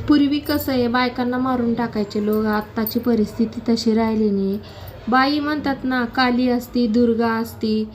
पूर्वी कसं आहे, बायकांना मारून टाकायचे लोक. आत्ताची परिस्थिती तशी राहिली नाही. बाई म्हणतात ना, काली असती, दुर्गा असती,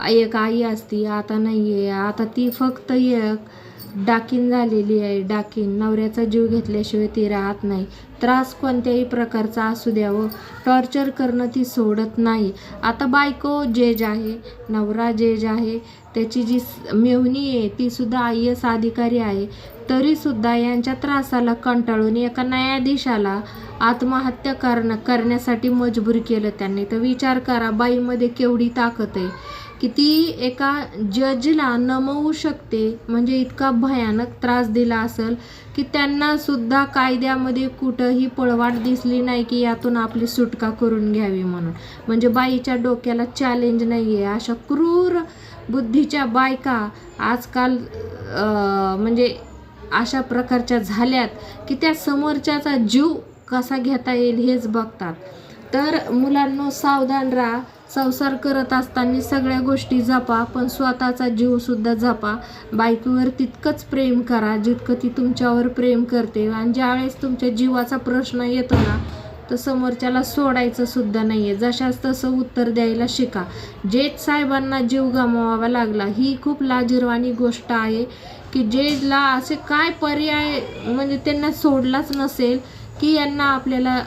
एक आई असती. आता नाही आहे. आता ती फक्त एक डाकीन झालेली आहे. डाकीन. नवऱ्याचा जीव घेतल्याशिवाय ती राहत नाही. त्रास कोणत्याही प्रकारचा असू द्यावं, टॉर्चर करणं ती सोडत नाही. आता बायको जज आहे, नवरा जज आहे, त्याची जी मेव्हणी आहे तीसुद्धा IAS अधिकारी आहे. तरीसुद्धा यांच्या त्रासाला कंटाळून एका न्यायाधीशाला आत्महत्या करण्यासाठी मजबूर केलं त्यांनी. तर विचार करा, बाईमध्ये केवढी ताकद आहे की ती एका जजला नमवू शकते. म्हणजे इतका भयानक त्रास दिला असेल की त्यांना सुद्धा कायद्यामध्ये कुठंही पळवाट दिसली नाही की यातून आपली सुटका करून घ्यावी म्हणून. म्हणजे बाईच्या डोक्याला चॅलेंज नाही आहे. अशा क्रूर बुद्धीच्या बायका आजकाल म्हणजे अशा प्रकारच्या झाल्यात की त्या समोरच्याचा जीव कसा घेता येईल हेच बघतात. तर मुलांनो, सावधान राहा. संसार करत असताना सगळ्या गोष्टी जपा, पण स्वतःचा जीवसुद्धा जपा. बायकोवर तितकंच प्रेम करा जितकं ती तुमच्यावर प्रेम करते. आणि ज्यावेळेस तुमच्या जीवाचा प्रश्न येतो ना, तर समोरच्याला सोडायचं सुद्धा नाही आहे. जशाच तसं उत्तर द्यायला शिका. जज साहेबांना जीव गमवावा लागला ही खूप लाजिरवाणी गोष्ट आहे की जजला असे काय पर्याय, म्हणजे त्यांना सोडलाच नसेल की यांना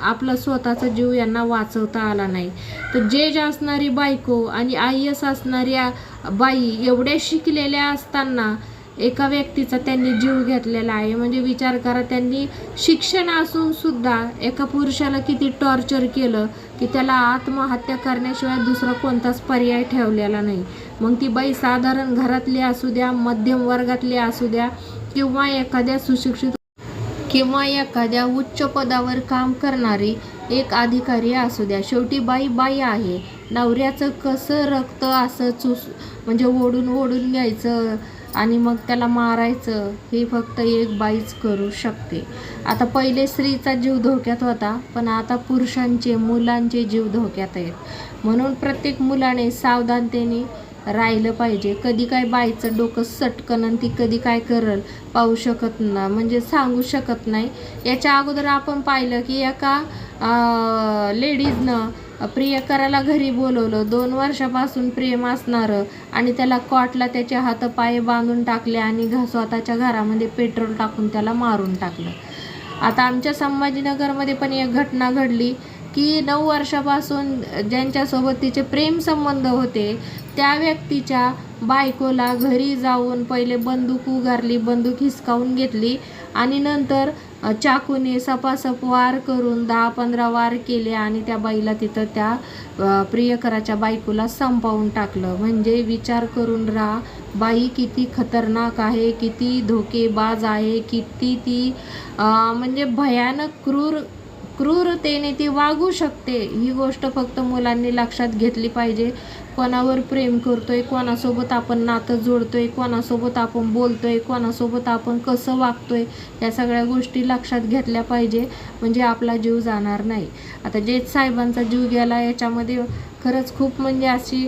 आपला स्वतःचा जीव यांना वाचवता आला नाही. तर जज असणारी बायको आणि IAS असणाऱ्या बाई एवढ्या शिकलेल्या असताना एका व्यक्तीचा त्यांनी जीव घेतलेला आहे. म्हणजे विचार करा, त्यांनी शिक्षण असून सुद्धा एका पुरुषाला किती टॉर्चर केलं की त्याला आत्महत्या करण्याशिवाय दुसरा कोणताच पर्याय ठेवलेला नाही. मग ती बाई साधारण घरातली असू द्या, मध्यम वर्गातली असू द्या, किंवा एखाद्या सुशिक्षित किंवा एखाद्या उच्च पदावर काम करणारी एक अधिकारी असू द्या, शेवटी बाई बाई आहे. नवऱ्याचं कसं रक्त असं म्हणजे ओढून घ्यायचं आणि मग त्याला मारायचं हे फक्त एक बाईच करू शकते. आता पहिले स्त्रीचा जीव धोक्यात होता, पण आता पुरुषांचे, मुलांचे जीव धोक्यात आहेत. म्हणून प्रत्येक मुलाने सावधानतेने राहिलं पाहिजे. कधी काय बाईचं डोकं सटकन आणि ती कधी काय करल पाहू शकत ना, म्हणजे सांगू शकत नाही. याच्या अगोदर आपण पाहिलं की एका लेडीजनं प्रियकराला घरी बोलवलं, 2 वर्षापासून प्रेम असणारं, आणि त्याला कॉटला त्याचे हातपाय बांधून टाकले आणि स्वतःच्या घरामध्ये पेट्रोल टाकून त्याला मारून टाकलं. आता आमच्या संभाजीनगरमध्ये पण एक घटना घडली की 9 वर्षापासून ज्यांच्यासोबत तिचे प्रेम संबंध होते त्या व्यक्तीच्या बायकोला घरी जाऊन पहिले बंदूक उगारली, बंदूक हिसकावून घेतली आणि नंतर चाकूने सपासप वार करून 10-15 वार केले आणि त्या बाईला तिथं त्या प्रियकराच्या बायकोला संपवून टाकलं. म्हणजे विचार करून राहा, बाई किती खतरनाक आहे, किती धोकेबाज आहे, किती ती म्हणजे भयानक क्रूरतेने ती वागू शकते. ही गोष्ट फक्त मुलांनी लक्षात घेतली पाहिजे. कोणावर प्रेम करतोय, कोणासोबत आपण नातं जोडतोय, कोणासोबत आपण बोलतोय, कोणासोबत आपण कसं वागतोय, या सगळ्या गोष्टी लक्षात घेतल्या पाहिजे. म्हणजे आपला जीव जाणार नाही. आता जज साहेबांचा जीव गेला याच्यामध्ये खरंच खूप म्हणजे अशी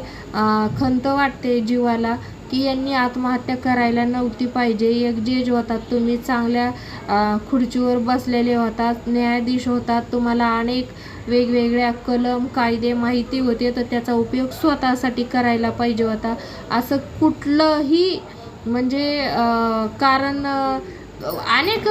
खंत वाटते जीवाला की यांनी आत्महत्या करायला नव्हती पाहिजे. एक जज होतात तुम्ही, चांगल्या खुर्चीवर बसलेले होतात, न्यायाधीश होतात, तुम्हाला अनेक वेगवेगळ्या कलम कायदे माहिती होते, तर त्याचा उपयोग स्वतःसाठी करायला पाहिजे होता. असं कुठलंही म्हणजे कारण अनेक